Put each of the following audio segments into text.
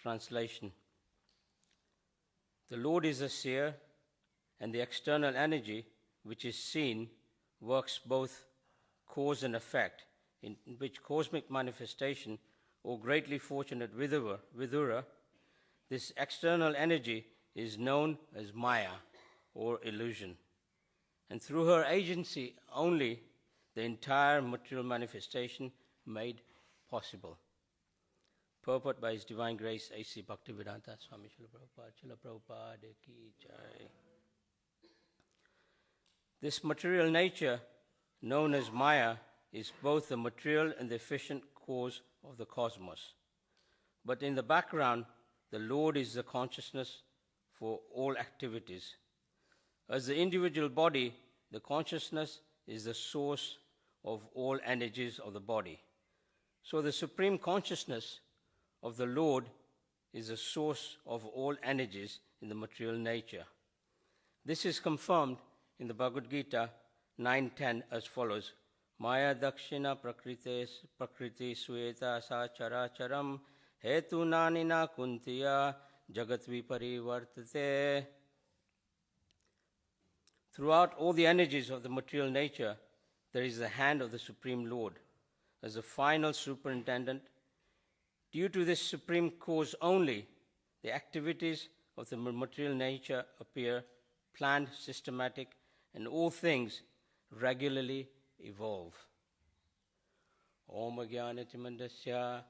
Translation. The Lord is a seer, and the external energy which is seen works both cause and effect, in which cosmic manifestation, or greatly fortunate Vidura, this external energy is known as Maya, or illusion. And through her agency only, the entire material manifestation made possible. Purport by His Divine Grace, A.C. Bhaktivedanta Swami Srila Prabhupada Ki Jai. This material nature, known as Maya, is both the material and the efficient cause of the cosmos. But in the background, the Lord is the consciousness for all activities. As the individual body, the consciousness is the source of all energies of the body. So the supreme consciousness of the Lord is the source of all energies in the material nature. This is confirmed in the Bhagavad Gita 9:10 as follows: Maya dakshina prakriti sweta sa characharam hetu nanina kuntiya jagat viparivartate. Throughout all the energies of the material nature, there is the hand of the Supreme Lord as the final superintendent. Due to this supreme cause only, the activities of the material nature appear planned, systematic, and all things regularly evolve. Om Jnanatimandasya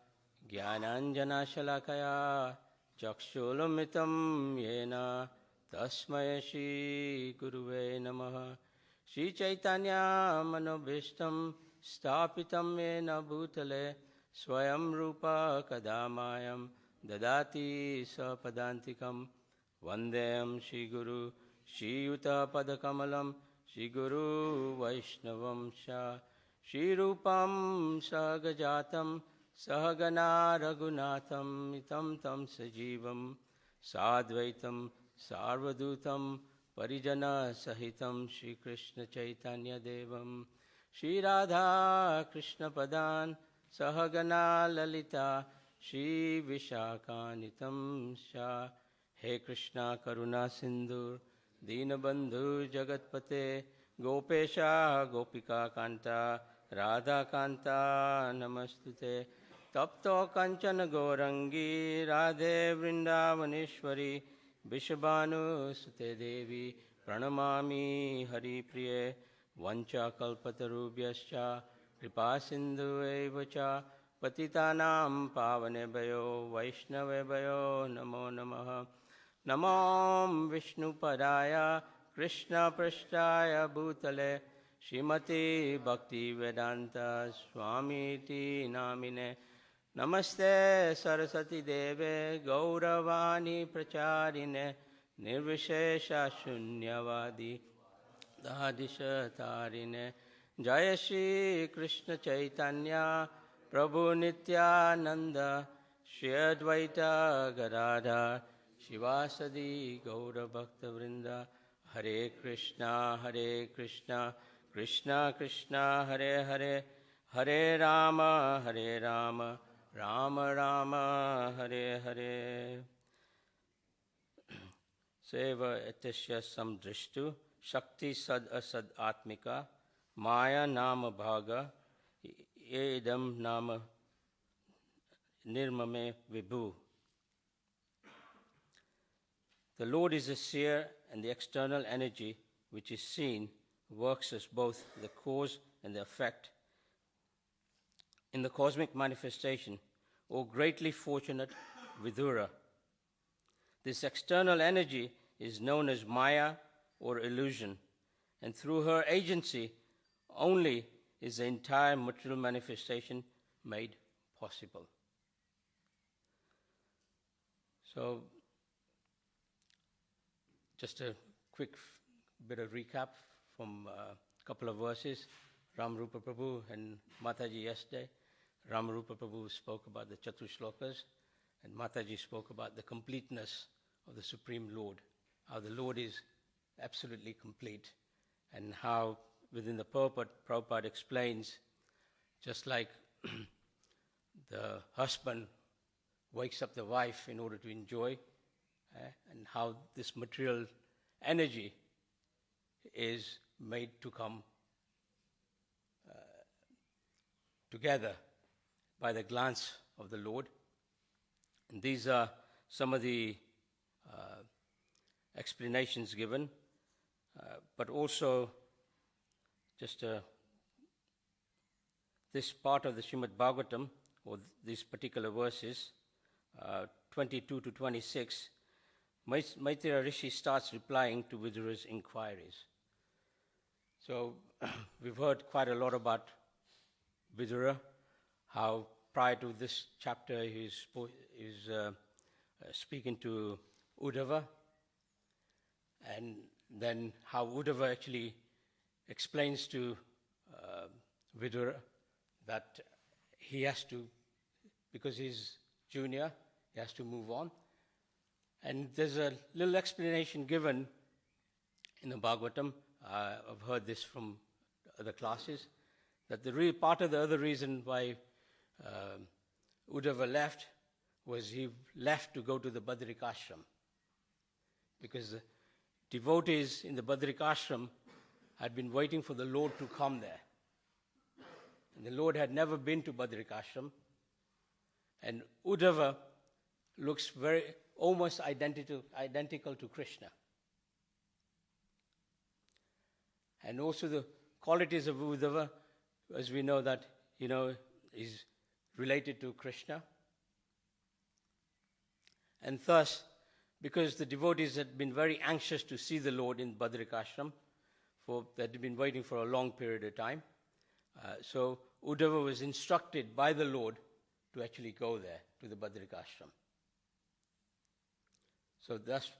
Jnananjana Shalakaya Chakshulamitam Yena Tasmaya Shri Guruve Namaha. Shri Chaitanya Manobhishtam Stapitam Yena Bhutale Swayam Rupa Kadamayam Dadati Sapadantikam Vandeyam Shri Guru Shri Yuta Padakamalam Shri Guru Vaishnavam Sha Shri Rupam Sagajatam Sahagana Raghunatham Itam Tam Sajivam Sadvaitam Sarvadutam Parijana Sahitam Shri Krishna Chaitanya Devam Shri Radha Krishna Padan Sahagana Lalita Shri Vishakanitam Sha. He Krishna Karuna Sindhu Deenabandhu Jagatpate Gopesha Gopika Kanta Radha Kanta Namastute Tapto Kanchana Gorangi Radhe Vrindavaneshwari Vishabhanu Sute Devi Pranamami Hari Priye Vancha Kalpatarubhyascha Kripa Sindhu Evacha Patitanam Pavanebhayo Vaishnavebhayo Namo Namaha. Namam Vishnu Padaya Krishna Prasthaya Bhutale Srimati Bhakti Vedanta Swami Ti Namine. Namaste Saraswati Deve Gauravani Pracharine Nirvishesha Shunyavadi Dadisha Tarine. Jaya Shri Krishna Chaitanya Prabhu Nityananda Shri Advaita Gadadhar Shivasadi Gaura Bhakta Vrinda. Hare Krishna Krishna Krishna Hare Hare Hare Rama Rama Rama Hare Hare. Seva etasya samdrishtu Shakti sad asad atmika Maya nama bhaga edam nama nirmame vibhu. The Lord is a seer, and the external energy which is seen works as both the cause and the effect in the cosmic manifestation, O greatly fortunate Vidura. This external energy is known as Maya, or illusion, and through her agency only is the entire material manifestation made possible. So, just a quick bit of recap from a couple of verses. Ram Rupa Prabhu and Mataji yesterday. Ram Rupa Prabhu spoke about the Chatushlokas, and Mataji spoke about the completeness of the Supreme Lord, how the Lord is absolutely complete, and how within the purport, Prabhupada explains, just like the husband wakes up the wife in order to enjoy, and how this material energy is made to come together by the glance of the Lord. And these are some of the explanations given, but also just this part of the Srimad Bhagavatam, or these particular verses, 22 to 26, Maitreya Rishi starts replying to Vidura's inquiries. So we've heard quite a lot about Vidura, how prior to this chapter he's speaking to Uddhava, and then how Uddhava actually explains to Vidura that he has to, because he's junior, he has to move on. And there's a little explanation given in the Bhagavatam. I've heard this from other classes, that the part of the other reason why Uddhava left was he left to go to the Badrikashram, because the devotees in the Badrikashram had been waiting for the Lord to come there. And the Lord had never been to Badrikashram, and Uddhava looks almost identical to Krishna. And also the qualities of Uddhava, as we know that, is related to Krishna. And thus, because the devotees had been very anxious to see the Lord in Badrikashram, they had been waiting for a long period of time, so Uddhava was instructed by the Lord to actually go there, to the Badrikashram. So that's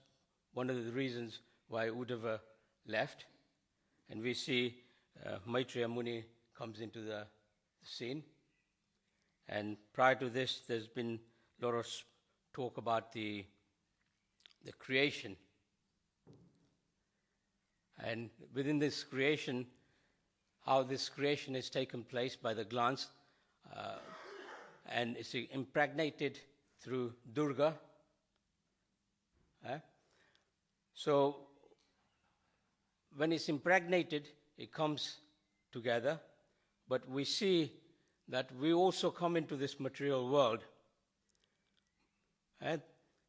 one of the reasons why Uddhava left. And we see Maitreya Muni comes into the scene. And prior to this, there's been a lot of talk about the creation. And within this creation, how this creation has taken place by the glance, and it's impregnated through Durga. So when it's impregnated, it comes together, but we see that we also come into this material world. And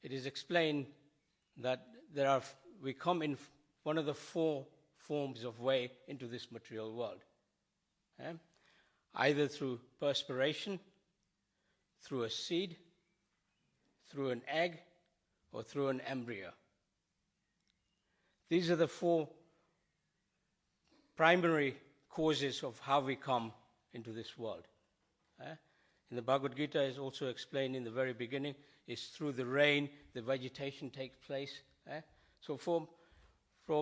it is explained that we come in one of the four forms of way into this material world. Either through perspiration, through a seed, through an egg, or through an embryo. These are the four primary causes of how we come into this world. In the Bhagavad Gita is also explained in the very beginning, it's through the rain the vegetation takes place. So for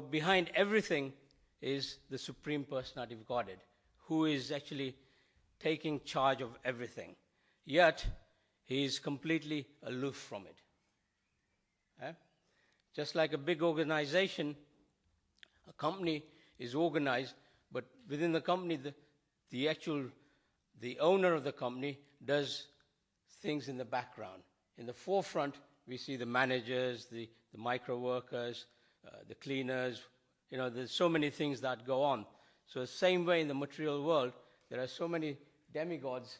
behind everything is the Supreme Personality of Godhead, who is actually taking charge of everything. Yet, he is completely aloof from it. Just like a big organization, a company is organized, but within the company, the owner of the company does things in the background. In the forefront, we see the managers, the micro workers, the cleaners. There's so many things that go on. So the same way in the material world, there are so many demigods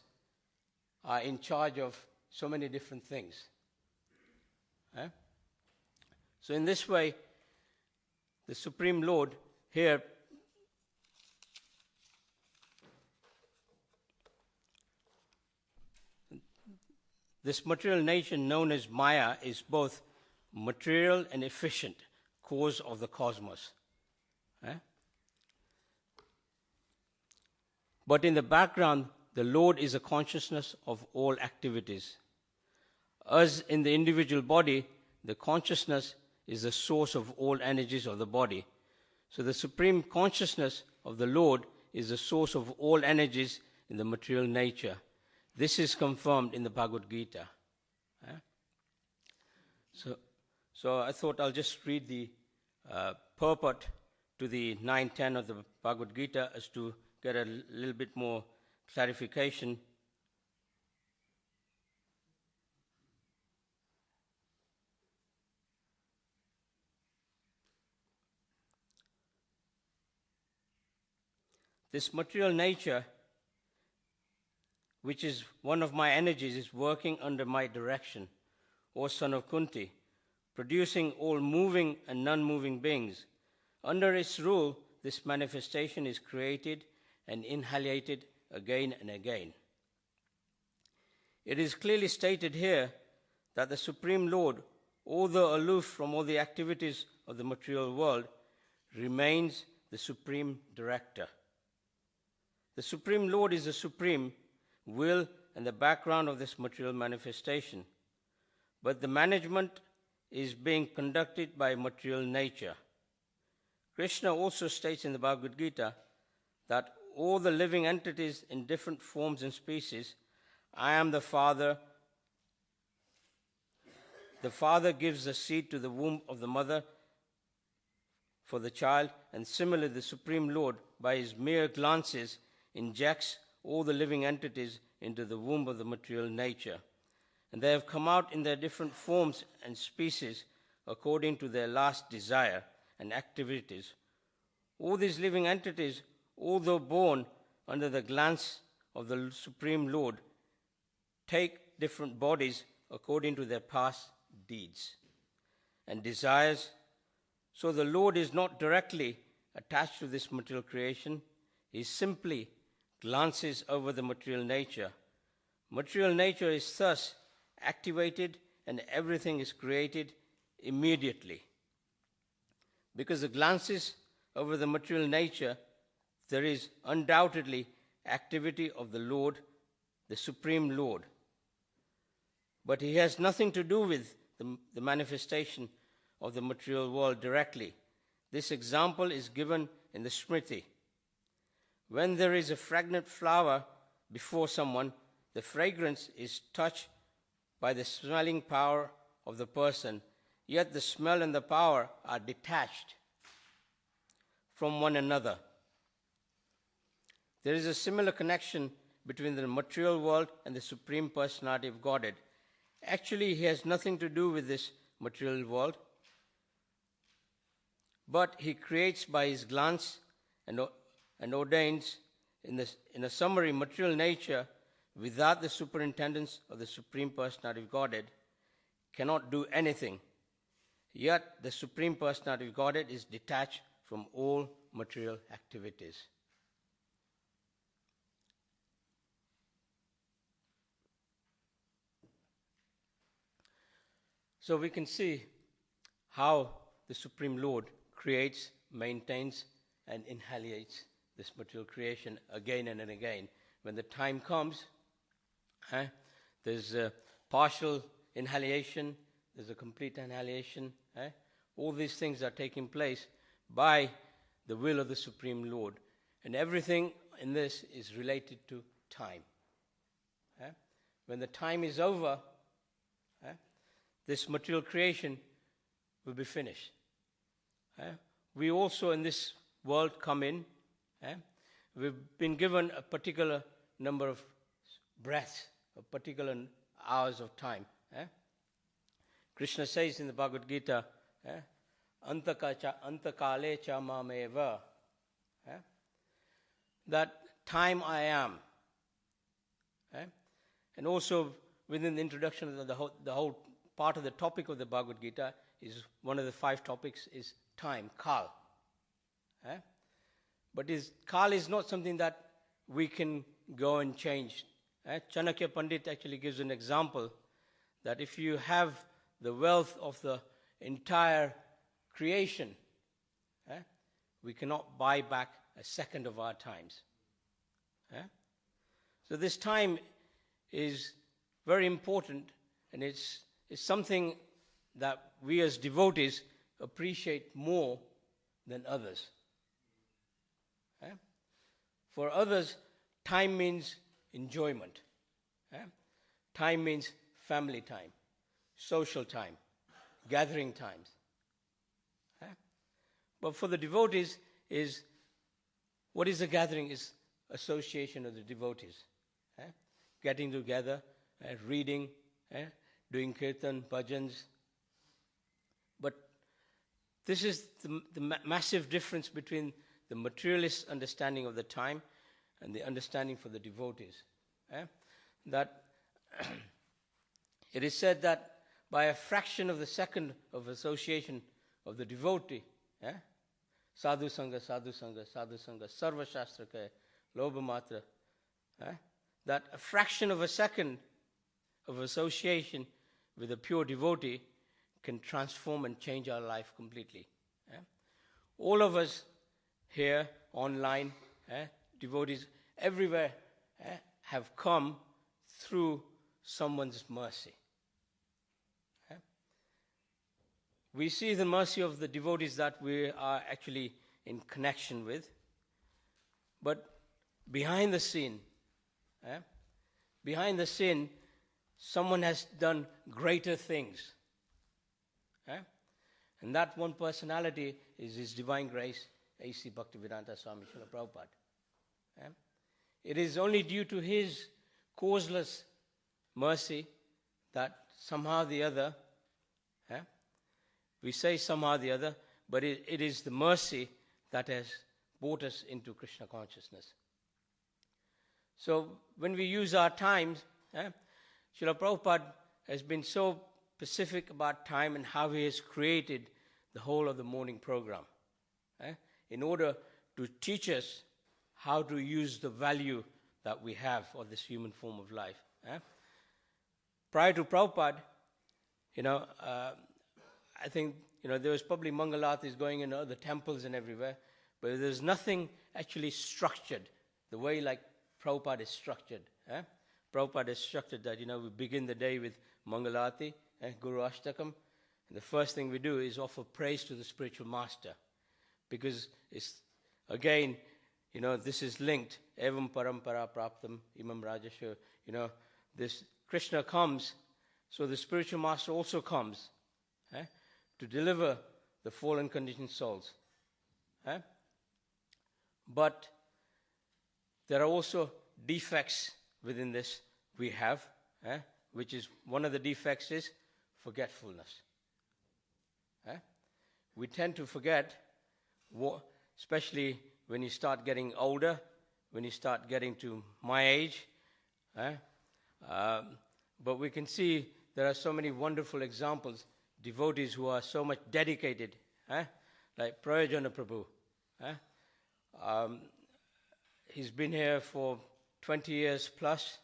are in charge of so many different things. So in this way, the Supreme Lord here this material nature known as Maya is both material and efficient cause of the cosmos. But in the background, the Lord is a consciousness of all activities. As in the individual body, the consciousness is the source of all energies of the body. So the supreme consciousness of the Lord is the source of all energies in the material nature. This is confirmed in the Bhagavad Gita. So I thought I'll just read the purport to the 9:10 of the Bhagavad Gita as to get a little bit more clarification. This material nature, which is one of my energies, is working under my direction, O son of Kunti, producing all moving and non-moving beings. Under its rule, this manifestation is created and inhalated again and again. It is clearly stated here that the Supreme Lord, although aloof from all the activities of the material world, remains the Supreme Director. The Supreme Lord is the supreme will and the background of this material manifestation, but the management is being conducted by material nature. Krishna also states in the Bhagavad Gita that all the living entities in different forms and species, I am the Father. The Father gives the seed to the womb of the mother for the child, and similarly the Supreme Lord, by his mere glances, injects all the living entities into the womb of the material nature. And they have come out in their different forms and species according to their last desire and activities. All these living entities, although born under the glance of the Supreme Lord, take different bodies according to their past deeds and desires. So the Lord is not directly attached to this material creation. He simply glances over the material nature. Material nature is thus activated and everything is created immediately. Because the glances over the material nature, there is undoubtedly activity of the Lord, the Supreme Lord. But he has nothing to do with the manifestation of the material world directly. This example is given in the Smriti. When there is a fragrant flower before someone, the fragrance is touched by the smelling power of the person, yet the smell and the power are detached from one another. There is a similar connection between the material world and the Supreme Personality of Godhead. Actually, he has nothing to do with this material world, but he creates by his glance and ordains in a summary material nature without the superintendence of the Supreme Personality of Godhead cannot do anything. Yet the Supreme Personality of Godhead is detached from all material activities. So we can see how the Supreme Lord creates, maintains, and inhalates this material creation again and again. When the time comes, there's a partial inhalation, there's a complete inhalation. All these things are taking place by the will of the Supreme Lord. And everything in this is related to time. When the time is over, this material creation will be finished. We also in this world come in. We've been given a particular number of breaths, a particular hours of time. Krishna says in the Bhagavad Gita, Antakale cha mameva, that time I am. And also within the introduction of the whole part of the topic of the Bhagavad Gita is one of the 5 topics is time, Kal. But Kal is not something that we can go and change. Chanakya Pandit actually gives an example that if you have the wealth of the entire creation, we cannot buy back a second of our times. So this time is very important, and it's something that we as devotees appreciate more than others. For others, time means enjoyment. Time means family time, social time, gathering times. But for the devotees, what is a gathering? Is association of the devotees. Getting together, reading, doing kirtan, bhajans. But this is the massive difference between the materialist understanding of the time and the understanding for the devotees. That it is said that by a fraction of the second of association of the devotee, sadhu sangha, sadhu sangha, sadhu sangha, sarva shastra ke, lobha matra, that a fraction of a second of association with a pure devotee can transform and change our life completely. All of us here, online, devotees everywhere, have come through someone's mercy. We see the mercy of the devotees that we are actually in connection with, but behind the scene, someone has done greater things. And that one personality is His Divine Grace, A.C. Bhaktivedanta Swami Srila Prabhupada. It is only due to His causeless mercy that somehow or the other, we say somehow or the other, but it is the mercy that has brought us into Krishna consciousness. So when we use our times, Srila Prabhupada has been so specific about time and how he has created the whole of the morning program in order to teach us how to use the value that we have of this human form of life. Prior to Prabhupada, I think there was probably Mangalatis going in other temples and everywhere, but there's nothing actually structured the way like Prabhupada is structured. Prabhupada is structured that we begin the day with Mangalati, Guru Ashtakam. And the first thing we do is offer praise to the spiritual master, because it's again, this is linked. Evam parampara praptam imam rajasha. This Krishna comes, so the spiritual master also comes to deliver the fallen conditioned souls. But there are also defects within this we have, which is one of the defects is forgetfulness. We tend to forget, especially when you start getting older, when you start getting to my age. But we can see there are so many wonderful examples, devotees who are so much dedicated, like Prayojana Prabhu. He's been here for 20 years plus,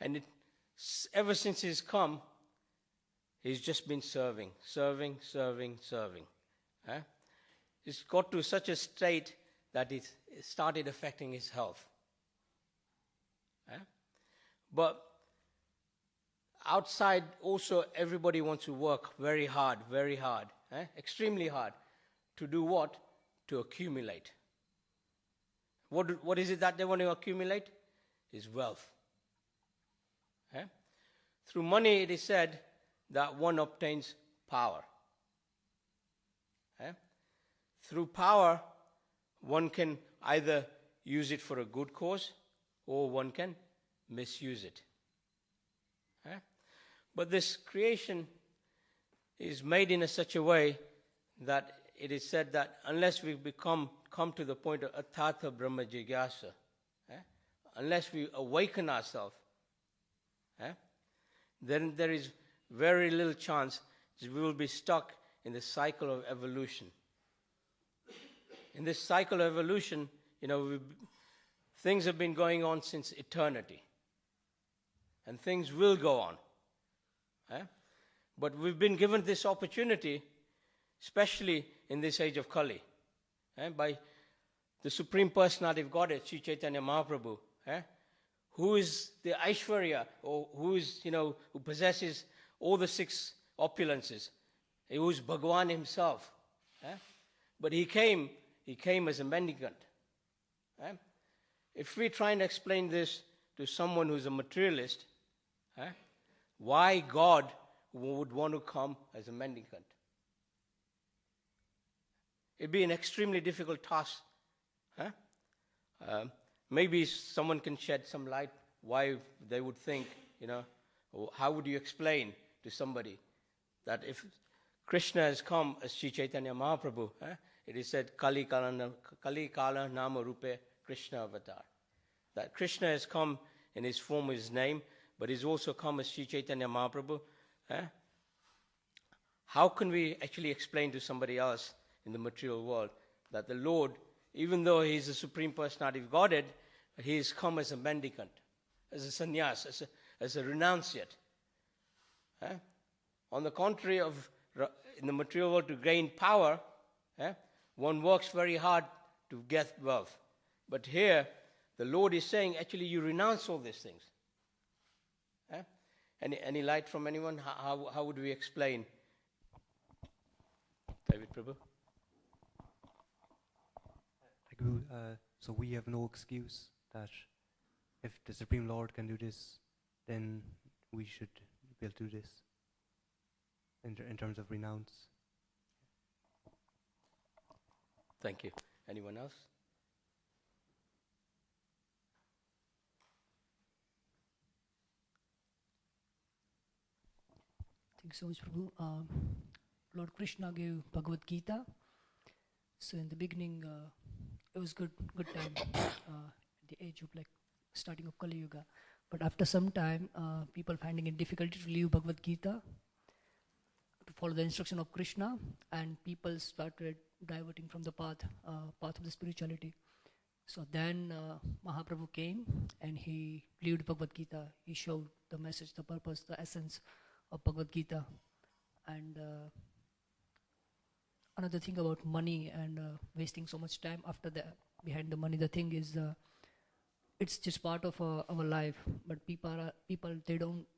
and ever since he's come, he's just been serving. It's got to such a state that it started affecting his health. But outside also everybody wants to work very hard, extremely hard. To do what? To accumulate. What is it that they want to accumulate? Is wealth. Through money it is said that one obtains power. Through power, one can either use it for a good cause or one can misuse it. But this creation is made in such a way that it is said that unless we come to the point of athatha brahma jigyasa, unless we awaken ourselves, then there is very little chance that we will be stuck in the cycle of evolution. In this cycle of evolution, things have been going on since eternity. And things will go on. But we've been given this opportunity, especially in this age of Kali, by the Supreme Personality of Godhead, Sri Chaitanya Mahaprabhu, who is the Aishwarya, or who is, who possesses all the six opulences, who is Bhagavan himself. But he came as a mendicant. If we try and explain this to someone who's a materialist, why God would want to come as a mendicant? It'd be an extremely difficult task. Maybe someone can shed some light why they would think, or how would you explain to somebody that if Krishna has come as Sri Chaitanya Mahaprabhu, it is said, Kali Kala Nama Rupe Krishna Avatar. That Krishna has come in his form, his name, but he's also come as Sri Chaitanya Mahaprabhu. How can we actually explain to somebody else in the material world that the Lord, even though he is the Supreme Personality of Godhead, he has come as a mendicant, as a sannyas, as a renunciate? On the contrary of in the material world to gain power, one works very hard to get wealth. But here, the Lord is saying, actually, you renounce all these things. Any light from anyone? How would we explain? David Prabhu? So we have no excuse that if the Supreme Lord can do this, then we should be able to do this in terms of renounce. Thank you. Anyone else? Thank you so much, Prabhu. Lord Krishna gave Bhagavad Gita. So in the beginning, it was good time, at the age of like starting of Kali Yuga. But after some time, people finding it difficult to leave Bhagavad Gita, to follow the instruction of Krishna, and people started diverting from the path of the spirituality. So then Mahaprabhu came and he lived Bhagavad Gita. He showed the message, the purpose, the essence of Bhagavad Gita. And another thing about money and wasting so much time after that behind the money, the thing is it's just part of our life. But people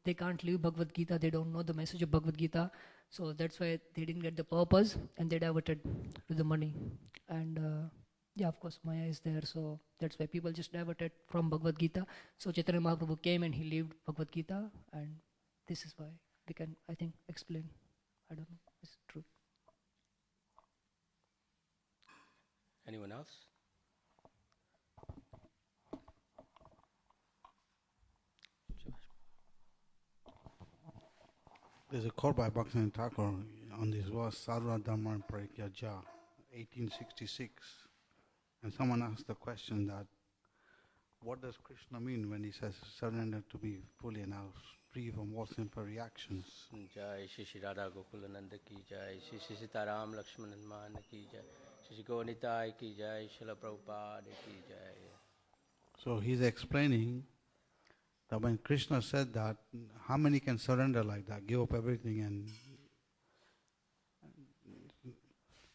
they can't live Bhagavad Gita. They don't know the message of Bhagavad Gita. So that's why they didn't get the purpose and they diverted to the money. And yeah, of course, Maya is there. So that's why people just diverted from Bhagavad Gita. So Chaitanya Mahaprabhu came and he lived Bhagavad Gita. And this is why we can, I think, explain. I don't know. It's true. Anyone else? There's a quote by Bhaktivinoda Thakur on this verse, Sarva Dharma Parikyaja, 1866. And someone asked the question that, what does Krishna mean when he says surrender to be fully and free from all simple reactions? Jai Shri Shri Radha Gokulananda ki jai, Shri Shri Sitaram Lakshman Hanuman ki jai, Shri Shri Gauranitai ki jai, Srila Prabhupada ki jai. So he's explaining that when Krishna said that, how many can surrender like that, give up everything? And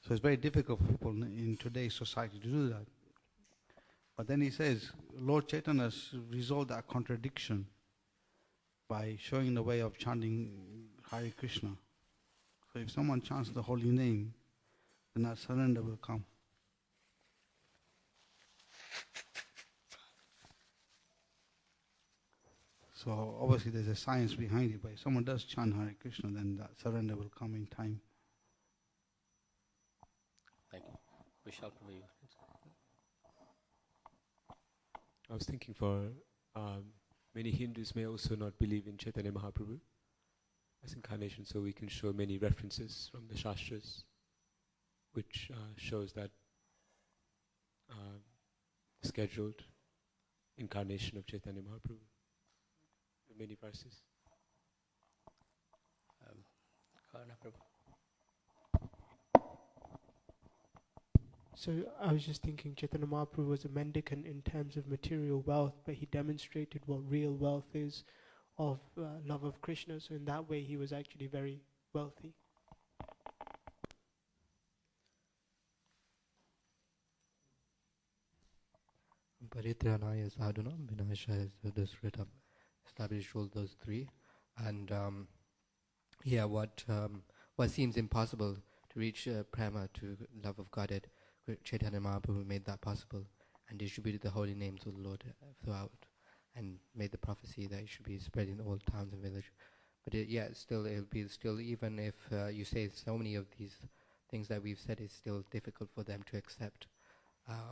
so it's very difficult for people in today's society to do that. But then he says, Lord Chaitanya resolved that contradiction by showing the way of chanting Hare Krishna. So if someone chants the holy name, then that surrender will come. So obviously there's a science behind it, but if someone does chant Hare Krishna, then that surrender will come in time. Thank you. Vishal Prabhu. I was thinking for many Hindus may also not believe in Chaitanya Mahaprabhu as incarnation, so we can show many references from the Shastras which shows that scheduled incarnation of Chaitanya Mahaprabhu. Many verses. Karna Prabhu. So I was just thinking Chaitanya Mahaprabhu was a mendicant in terms of material wealth, but he demonstrated what real wealth is of love of Krishna. So in that way he was actually very wealthy. Paritranaya sadhana, vinashaya sridham. Established all those three. And what seems impossible to reach prema, to love of Godhead, Chaitanya Mahaprabhu made that possible and distributed the holy names of the Lord throughout and made the prophecy that it should be spread in all towns and villages. But it'll be still, even if you say so many of these things that we've said, it's still difficult for them to accept.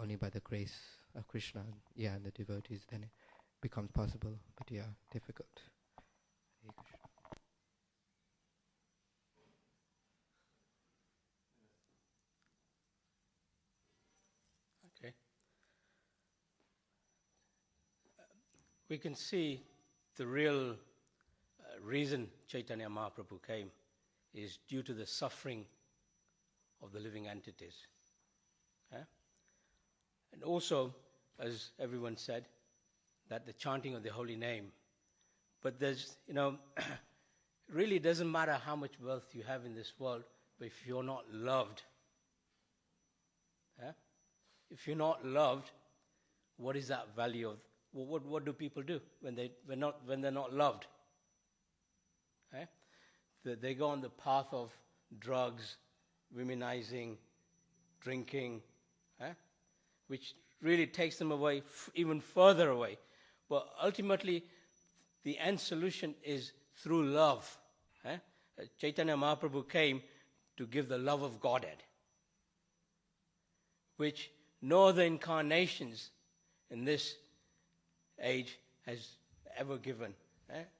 Only by the grace of Krishna, and the devotees, then it becomes possible. But difficult. we can see the real reason Chaitanya Mahaprabhu came is due to the suffering of the living entities. And also, as everyone said, that the chanting of the holy name. But there's, it really doesn't matter how much wealth you have in this world, but if you're not loved, if you're not loved, what is that value of? What do people do when they're not loved? They go on the path of drugs, womenizing, drinking, which really takes them away, even further away. But ultimately, the end solution is through love. Chaitanya Mahaprabhu came to give the love of Godhead, which no other incarnations in this age has ever given.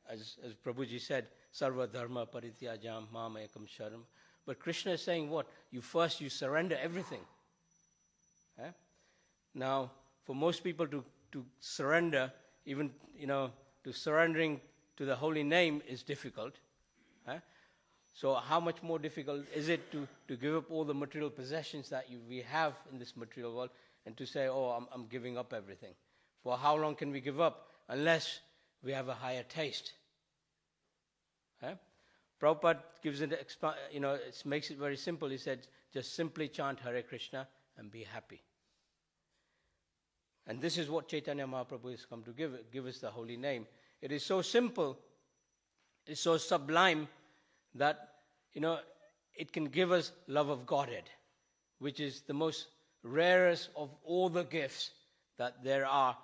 As Prabhuji said, Sarva Dharma Parityajam Mam Ekam Sharam. But Krishna is saying what? You surrender everything. Now, for most people to surrender, even, to surrendering to the holy name is difficult. So how much more difficult is it to give up all the material possessions that we have in this material world and to say, oh, I'm giving up everything. For how long can we give up unless we have a higher taste? Prabhupada gives it, it makes it very simple. He said, just simply chant Hare Krishna and be happy. And this is what Chaitanya Mahaprabhu has come to give us the holy name. It is so simple, it's so sublime that, it can give us love of Godhead, which is the most rarest of all the gifts that there are.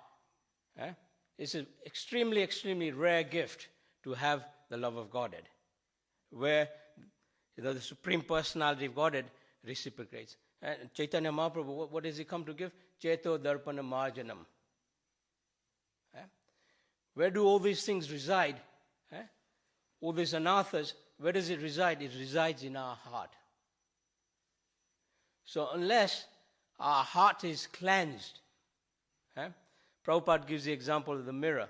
It's an extremely, extremely rare gift to have the love of Godhead, where the Supreme Personality of Godhead reciprocates. And Chaitanya Mahaprabhu, what does he come to give? Cheto Darpana Marjanam. Where do all these things reside? All these anathas, where does it reside? It resides in our heart. So unless our heart is cleansed, Prabhupada gives the example of the mirror.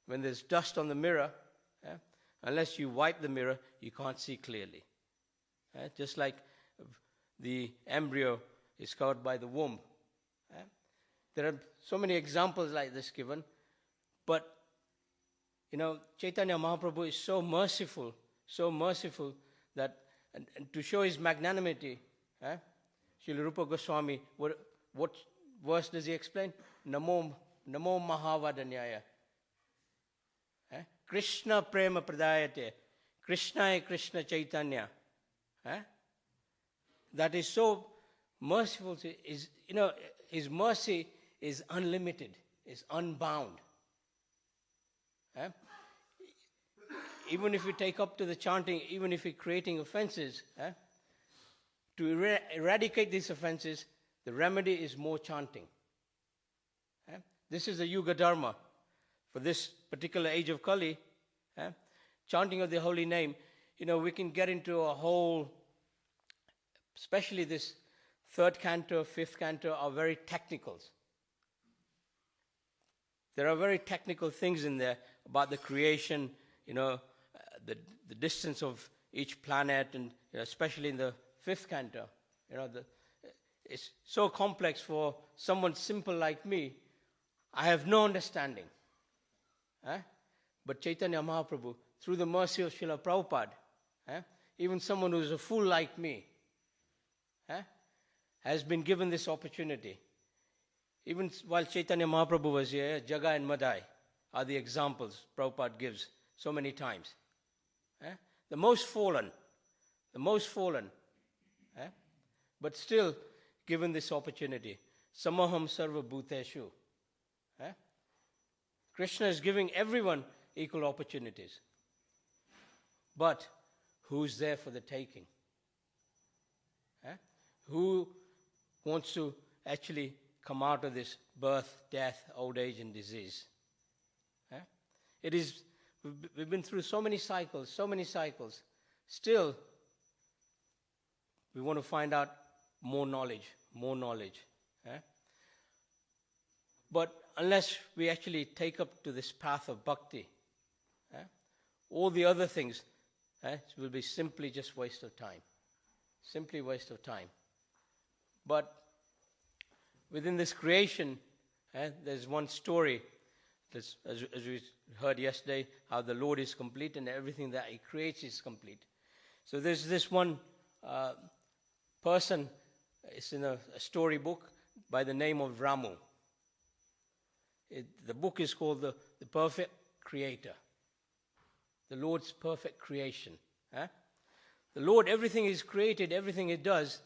When there's dust on the mirror, unless you wipe the mirror, you can't see clearly. Just like the embryo is covered by the womb. There are so many examples like this given, but Chaitanya Mahaprabhu is so merciful that, and to show his magnanimity, Srila Rupa Goswami, what verse does he explain? Namo Mahavadanyaya. Krishna Prema Pradayate. Krishna Krishna Chaitanya. That is so merciful. His mercy is unlimited, is unbound. Even if we take up to the chanting, even if we're creating offenses, to eradicate these offenses, the remedy is more chanting. This is the Yuga Dharma. For this particular age of Kali, chanting of the holy name, we can get into a whole, especially this third canto, fifth canto are very technicals. There are very technical things in there about the creation, the distance of each planet, and especially in the fifth canto. It's so complex for someone simple like me. I have no understanding. But Chaitanya Mahaprabhu, through the mercy of Srila Prabhupada, even someone who is a fool like me, has been given this opportunity. Even while Chaitanya Mahaprabhu was here, Jaga and Madai are the examples Prabhupada gives so many times. The most fallen, but still given this opportunity. Samaham sarva bhuteshu. Krishna is giving everyone equal opportunities. But who's there for the taking? Who wants to actually come out of this birth, death, old age, and disease? We've been through so many cycles. Still, we want to find out more knowledge. But unless we actually take up to this path of bhakti, all the other things will be simply just waste of time. Simply waste of time. But within this creation, there's one story, as we heard yesterday, how the Lord is complete and everything that He creates is complete. So there's this one person, it's in a storybook by the name of Ramu. The book is called The Perfect Creator. The Lord's perfect creation. The Lord, everything He's created, everything He does,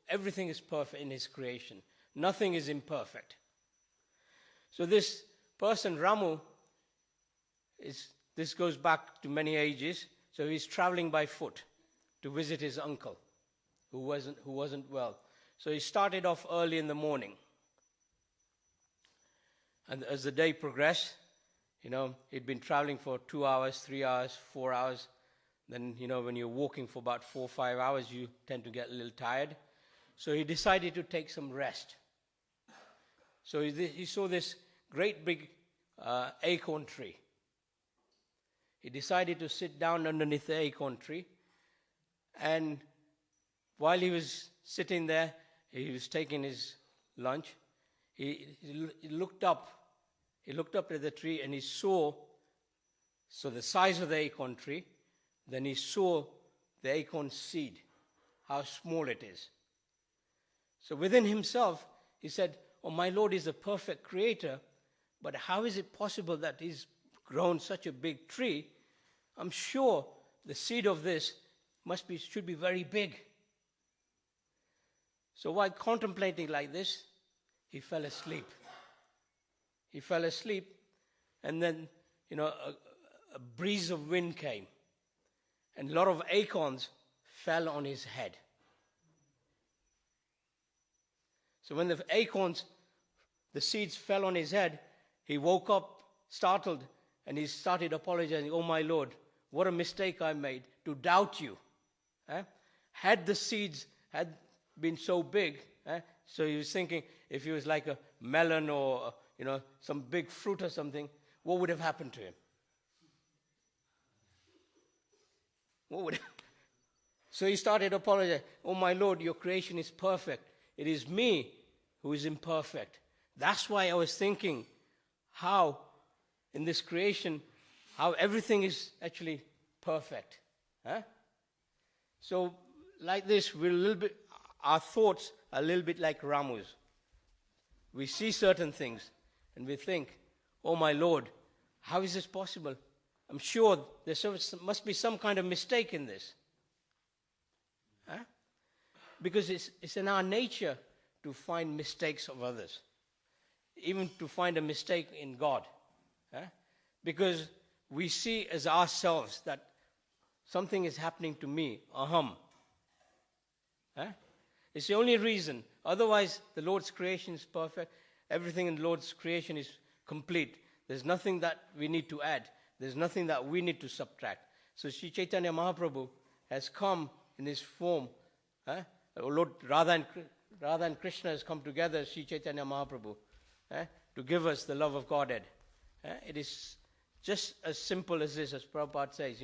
everything is perfect in His creation. Nothing is imperfect. So this person, Ramu, this goes back to many ages. So he's traveling by foot to visit his uncle, who wasn't well. So he started off early in the morning. And as the day progressed, he'd been traveling for 2 hours, 3 hours, 4 hours. Then, when you're walking for about 4 or 5 hours, you tend to get a little tired. So he decided to take some rest. So he saw this great big acorn tree. He decided to sit down underneath the acorn tree. And while he was sitting there, he was taking his lunch. He looked up. He looked up at the tree and he saw the size of the acorn tree. Then he saw the acorn seed, how small it is. So within himself, he said, "Oh, my Lord is a perfect creator, but how is it possible that He's grown such a big tree? I'm sure the seed of this should be very big." So while contemplating like this, he fell asleep. He fell asleep, and then, a breeze of wind came, and a lot of acorns fell on his head. So when the seeds fell on his head, he woke up startled, and he started apologizing. "Oh, my Lord, what a mistake I made to doubt you." Had the seeds had been so big, so he was thinking if he was like a melon or, some big fruit or something, what would have happened to him? So he started apologizing. "Oh, my Lord, your creation is perfect. It is me who is imperfect. That's why I was thinking how in this creation, how everything is actually perfect." So like this, our thoughts are a little bit like Ramu's. We see certain things and we think, "Oh, my Lord, how is this possible? I'm sure there must be some kind of mistake in this." Because it's in our nature to find mistakes of others, even to find a mistake in God. Because we see as ourselves that something is happening to me, aham. It's the only reason. Otherwise, the Lord's creation is perfect. Everything in the Lord's creation is complete. There's nothing that we need to add. There's nothing that we need to subtract. So Sri Chaitanya Mahaprabhu has come in His form. Lord Radha and Krishna has come together, Sri Chaitanya Mahaprabhu, to give us the love of Godhead. It is just as simple as this, as Prabhupada says,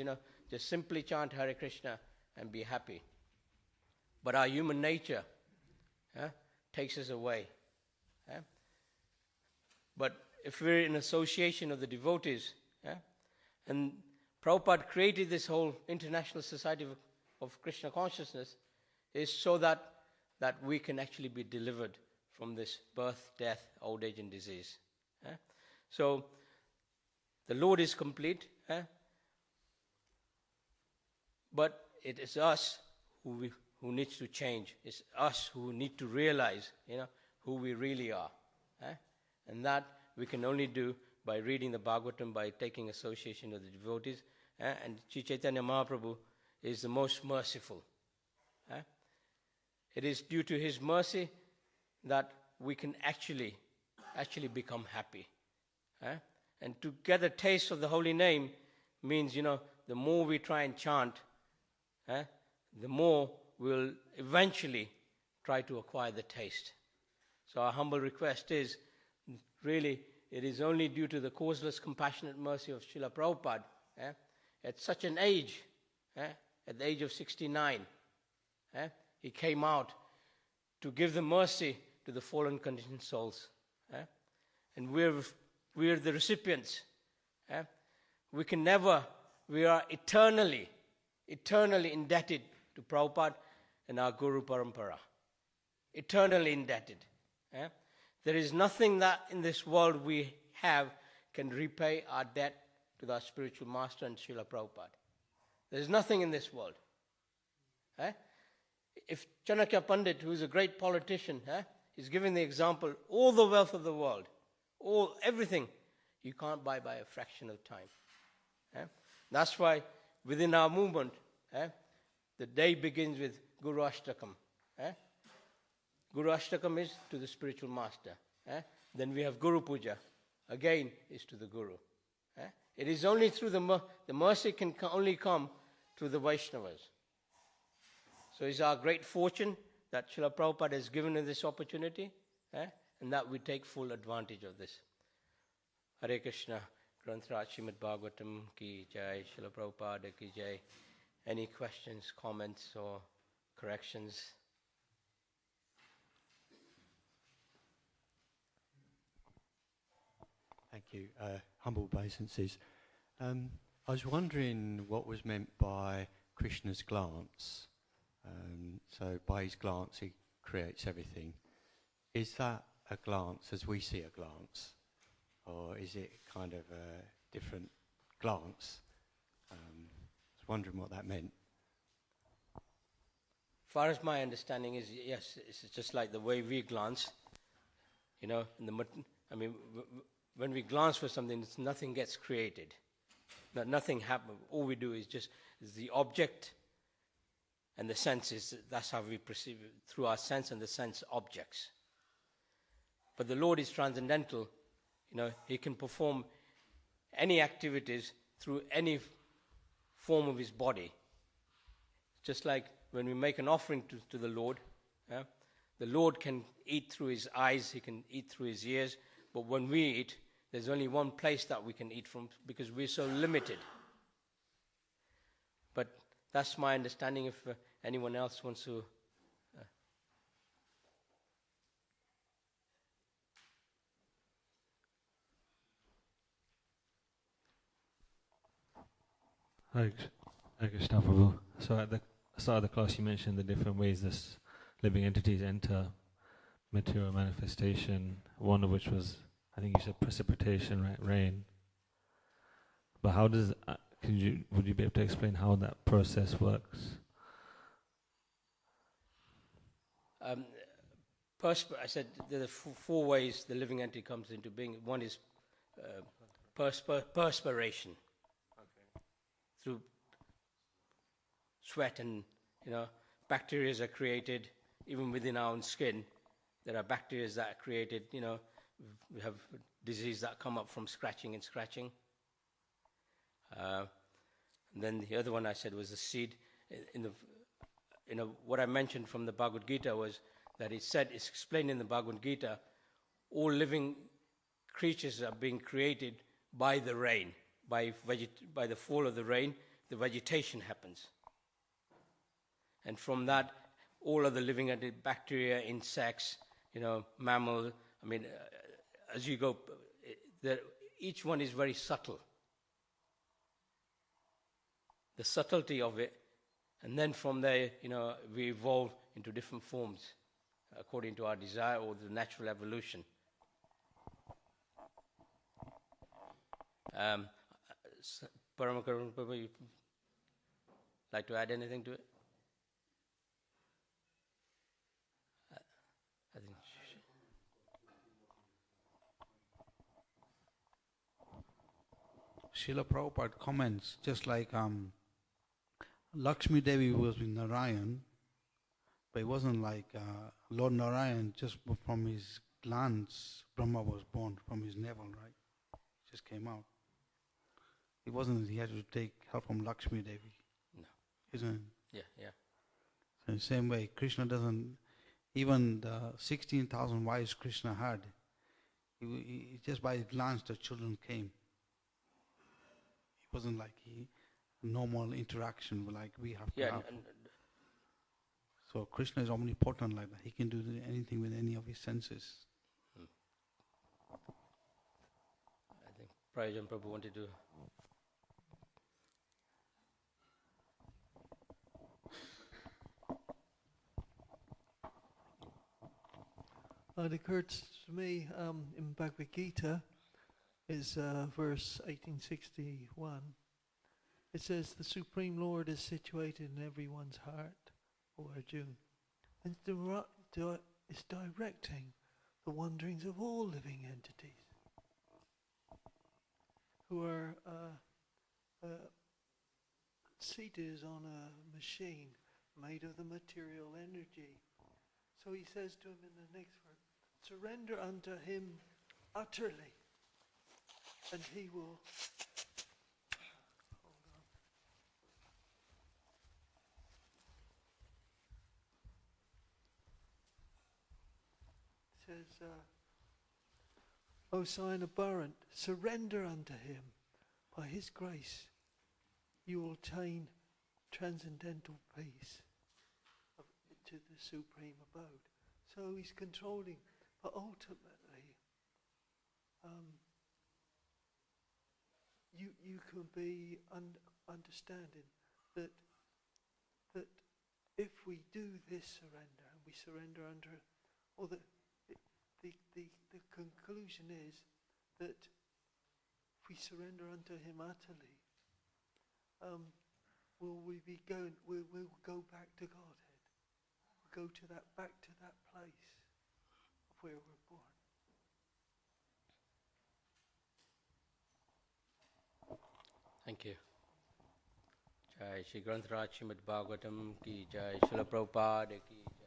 just simply chant Hare Krishna and be happy. But our human nature takes us away. But if we're in association of the devotees, and Prabhupada created this whole International Society of Krishna Consciousness, is so that we can actually be delivered from this birth, death, old age, and disease. So the Lord is complete, but it is us who needs to change. It's us who need to realize, who we really are. And that we can only do by reading the Bhagavatam, by taking association with the devotees. And Sri Chaitanya Mahaprabhu is the most merciful. It is due to His mercy that we can actually become happy. And to get a taste of the holy name means, the more we try and chant, the more we'll eventually try to acquire the taste. So our humble request is, really, it is only due to the causeless, compassionate mercy of Srila Prabhupada, at such an age, at the age of 69, he came out to give the mercy to the fallen conditioned souls. And we're the recipients. We are eternally indebted to Prabhupada and our Guru Parampara. Eternally indebted. There is nothing that in this world we have can repay our debt to our spiritual master and Srila Prabhupada. There is nothing in this world. If Chanakya Pandit, who is a great politician, is giving the example, all the wealth of the world, everything, you can't buy by a fraction of time. That's why within our movement, the day begins with Guru Ashtakam. Guru Ashtakam is to the spiritual master. Then we have Guru Puja. Again is to the Guru. It is only through the mercy can only come through the Vaishnavas. So it's our great fortune that Srila Prabhupada has given us this opportunity, and that we take full advantage of this. Hare Krishna, Granthra Srimad Bhagavatam ki jai, Srila Prabhupada ki jai. Any questions, comments, or corrections? Thank you. Humble obeisances. I was wondering what was meant by Krishna's glance. So by his glance he creates everything. Is that a glance as we see a glance? Or is it kind of a different glance? I was wondering what that meant. As far as my understanding is, yes, it's just like the way we glance. When we glance for something, nothing gets created. Nothing happens. All we do is the object and the senses. That's how we perceive it, through our sense and the sense objects. But the Lord is transcendental. He can perform any activities through any form of his body. Just like when we make an offering to the Lord, the Lord can eat through his eyes, he can eat through his ears, but when we eat, there's only one place that we can eat from because we're so limited. But that's my understanding. If anyone else wants to... Hare Krishna Prabhu. So at the start of the class you mentioned the different ways this living entities enter material manifestation, one of which was, I think you said precipitation, right? Rain. But how does, would you be able to explain how that process works? I said there are four ways the living entity comes into being. One is perspiration. Through sweat and, bacteria are created, even within our own skin. There are bacteria that are created, we have disease that come up from scratching. And then the other one I said was the seed. What I mentioned from the Bhagavad Gita was that it's explained in the Bhagavad Gita, all living creatures are being created by the rain. By the fall of the rain, the vegetation happens. And from that, all of the living bacteria, insects, mammals, as you go, each one is very subtle. The subtlety of it, and then from there, we evolve into different forms according to our desire or the natural evolution. Paramakaruna Prabhu, you like to add anything to it? I think. Srila Prabhupada comments, just like Lakshmi Devi was with Narayan, but it wasn't like Lord Narayan, just from his glands, Brahma was born from his navel, right? Just came out. It wasn't he had to take help from Lakshmi Devi. No. Isn't it? Yeah. In the same way, Krishna doesn't, even the 16,000 wives Krishna had, Just by a glance, the children came. It wasn't like normal interaction like we have to have. So Krishna is omnipotent like that. He can do anything with any of his senses. I think Prajan Prabhu wanted to. It occurs to me in Bhagavad Gita is verse 1861. It says, the Supreme Lord is situated in everyone's heart, O Arjuna, and is directing the wanderings of all living entities who are seated on a machine made of the material energy. So he says to him in the next verse, surrender unto him utterly, and he will. Hold on. It says, O sign abhorrent, surrender unto him. By his grace, you will attain transcendental peace to the supreme abode. So he's controlling, but ultimately, you can be understanding that if we do this surrender, and we surrender under, or the conclusion is that if we surrender unto him utterly, we'll go back to Godhead. We'll go back to that place of where we're born. Thank you. Jai Shri Granth Raj Srimad Bhagavatam ki Jai, Srila Prabhupada ki Jai.